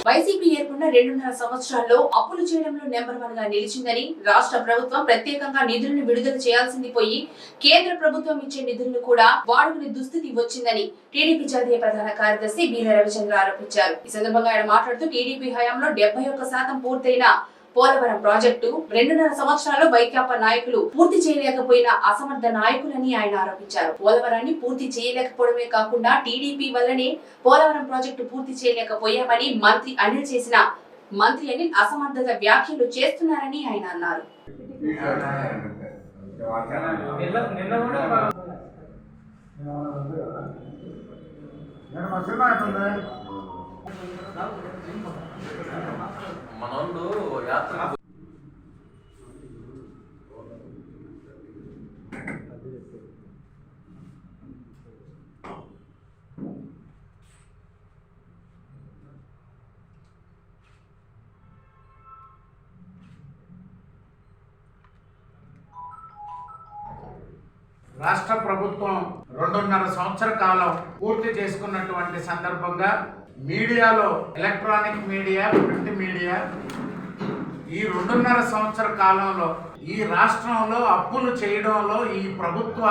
YCP ఏర్పడిన 2.5 సంవత్సరాల్లో అప్పులు చేయడంలో నెంబర్ 1 గా నిలిచిందని, రాష్ట్ర ప్రభుత్వం ప్రత్యేకంగా నిధులను విడుదల చేయాల్సింది పోయి కేంద్ర ప్రభుత్వం ఇచ్చే నిధులను కూడా వాడుకునే దుస్థితి వచ్చిందని టీడీపీ జాతీయ ప్రధాన కార్యదర్శి బీర రవిచంద్ర ఆరోపించారు. ఈ సందర్భంగా ఆయన మాట్లాడుతూ టీడీపీ హయాంలో 71% పూర్తయిన పోలవరం ప్రాజెక్టు 2.5 సంవత్సరాల్లో వైకాపా నాయకులు పూర్తి చేయలేకపోయిన అసమర్థ నాయకులని ఆయన ఆరోపించారు. పోలవరాన్ని పూర్తి చేయలేకపోవడమే కాకుండా టీడీపీ వల్లనే పోలవరం ప్రాజెక్టు పూర్తి చేయలేకపోయామని మంత్రి అనిల్ అసమర్థత వ్యాఖ్యలు చేస్తున్నారని ఆయన అన్నారు. మనోళ్ళు యాత్ర రాష్ట్ర ప్రభుత్వం 2.5 సంవత్సర కాలం పూర్తి చేసుకున్నటువంటి సందర్భంగా మీడియాలో ఎలక్ట్రానిక్ మీడియా, ప్రింట్ మీడియా ఈ 2.5 సంవత్సర కాలంలో ఈ రాష్ట్రంలో అప్పులు చేయడంలో ఈ ప్రభుత్వ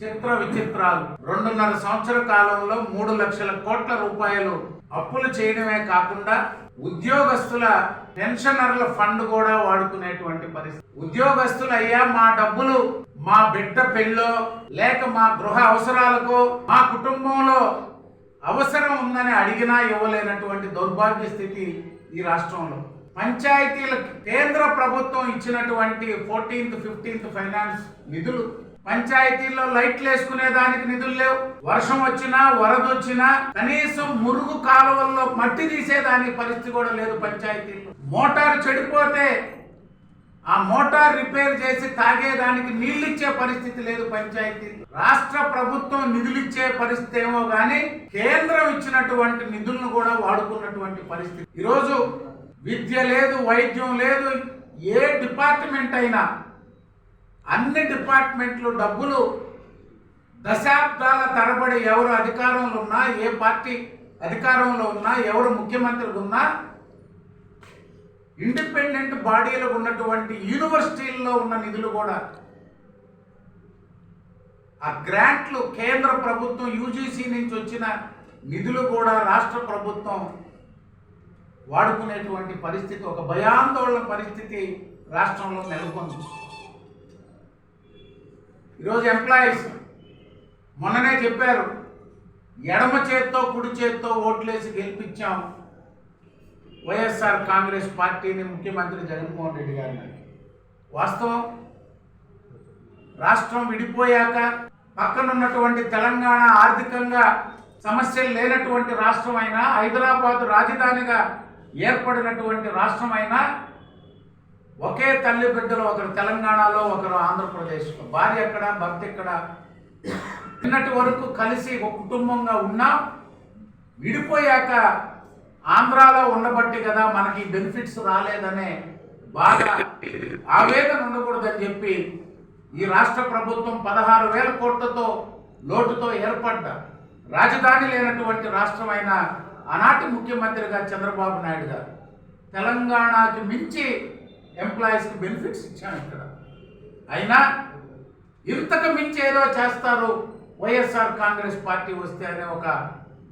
చిత్ర విచిత్రాలు 2.5 సంవత్సర కాలంలో 3 లక్షల కోట్ల రూపాయలు అప్పులు చేయడమే కాకుండా ఉద్యోగస్తుల పెన్షనర్ల ఫండ్ కూడా వాడుకునేటువంటి పరిస్థితి. ఉద్యోగస్తులు అయ్యా మా డబ్బులు మా బిడ్డ పెళ్ళో లేక మా గృహ అవసరాలకు మా కుటుంబంలో అవసరం ఉందని అడిగినా ఇవ్వలేనటువంటి దౌర్భాగ్య స్థితి ఈ రాష్ట్రంలో. పంచాయతీలకు కేంద్ర ప్రభుత్వం ఇచ్చినటువంటి 14th, 15th ఫైనాన్స్ నిధులు పంచాయతీల్లో లైట్లు వేసుకునే దానికి నిధులు లేవు. వర్షం వచ్చినా వరద వచ్చినా కనీసం మురుగు కాలువల్లో మట్టి తీసేదానికి పరిస్థితి కూడా లేదు. పంచాయతీల్లో మోటార్ చెడిపోతే ఆ మోటార్ రిపేర్ చేసి తాగేదానికి నీళ్ళు ఇచ్చే పరిస్థితి లేదు పంచాయతీ. రాష్ట్ర ప్రభుత్వం నిధులు ఇచ్చే పరిస్థితి ఏమో గానీ కేంద్రం ఇచ్చినటువంటి నిధులను కూడా వాడుకున్నటువంటి పరిస్థితి. ఈరోజు విద్య లేదు, వైద్యం లేదు, ఏ డిపార్ట్మెంట్ అయినా అన్ని డిపార్ట్మెంట్లు డబ్బులు దశాబ్దాల తరబడి ఎవరు అధికారంలో ఉన్నా, ఏ పార్టీ అధికారంలో ఉన్నా, ఎవరు ముఖ్యమంత్రులు ఉన్నా ఇండిపెండెంట్ బాడీలో ఉన్నటువంటి యూనివర్సిటీల్లో ఉన్న నిధులు కూడా ఆ గ్రాంట్లు కేంద్ర ప్రభుత్వం యూజీసీ నుంచి వచ్చిన నిధులు కూడా రాష్ట్ర ప్రభుత్వం వాడుకునేటువంటి పరిస్థితి, ఒక భయాందోళన పరిస్థితి రాష్ట్రంలో నెలకొంది. ఈరోజు ఎంప్లాయీస్ మొన్ననే చెప్పారు, ఎడమ చేత్తో కుడి చేత్తో ఓట్లేసి గెలిపించాం వైఎస్ఆర్ కాంగ్రెస్ పార్టీని, ముఖ్యమంత్రి జగన్మోహన్ రెడ్డి గారిని. వాస్తవం, రాష్ట్రం విడిపోయాక పక్కనున్నటువంటి తెలంగాణ ఆర్థికంగా సమస్యలు లేనటువంటి రాష్ట్రమైనా, హైదరాబాద్ రాజధానిగా ఏర్పడినటువంటి రాష్ట్రమైనా ఒకే తల్లి బిడ్డలు, ఒకరు తెలంగాణలో ఒకరు ఆంధ్రప్రదేశ్లో, భార్య ఎక్కడ భర్త ఎక్కడ, నిన్నటి వరకు కలిసి ఒక కుటుంబంగా ఉన్నా విడిపోయాక ఆంధ్రాలో ఉండబట్టి కదా మనకి బెనిఫిట్స్ రాలేదనే బాగా ఆవేదన ఉండకూడదని చెప్పి ఈ రాష్ట్ర ప్రభుత్వం 16,000 కోట్లతో లోటుతో ఏర్పడ్డ రాజధాని లేనటువంటి రాష్ట్రమైన ఆనాటి ముఖ్యమంత్రిగా చంద్రబాబు నాయుడు గారు తెలంగాణకి మించి ఎంప్లాయీస్కి బెనిఫిట్స్ ఇచ్చాం ఇక్కడ. అయినా ఇంతకు మించి ఏదో చేస్తారు వైఎస్ఆర్ కాంగ్రెస్ పార్టీ వస్తే అనే ఒక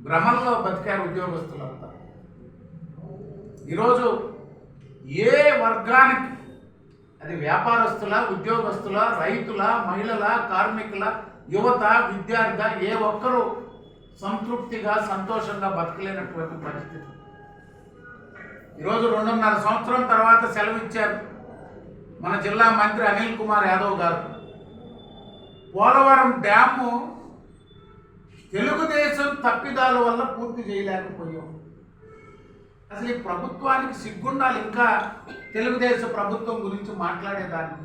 భ్రమల్లో బతికారు ఉద్యోగస్తులంతా. ఈరోజు ఏ వర్గానికి, అది వ్యాపారస్తుల, ఉద్యోగస్తుల, రైతుల, మహిళల, కార్మికుల, యువత, విద్యార్థి, ఏ ఒక్కరూ సంతృప్తిగా సంతోషంగా బతకలేనటువంటి పరిస్థితి. ఈరోజు 2.5 సంవత్సరం తర్వాత సెలవు ఇచ్చారు మన జిల్లా మంత్రి అనిల్ కుమార్ యాదవ్ గారు. పోలవరం డ్యాము తెలుగుదేశం తప్పిదాల వల్ల పూర్తి చేయలేకపోయాం. అసలు ఈ ప్రభుత్వానికి సిగ్గుండాలి ఇంకా తెలుగుదేశం ప్రభుత్వం గురించి మాట్లాడేదాన్ని.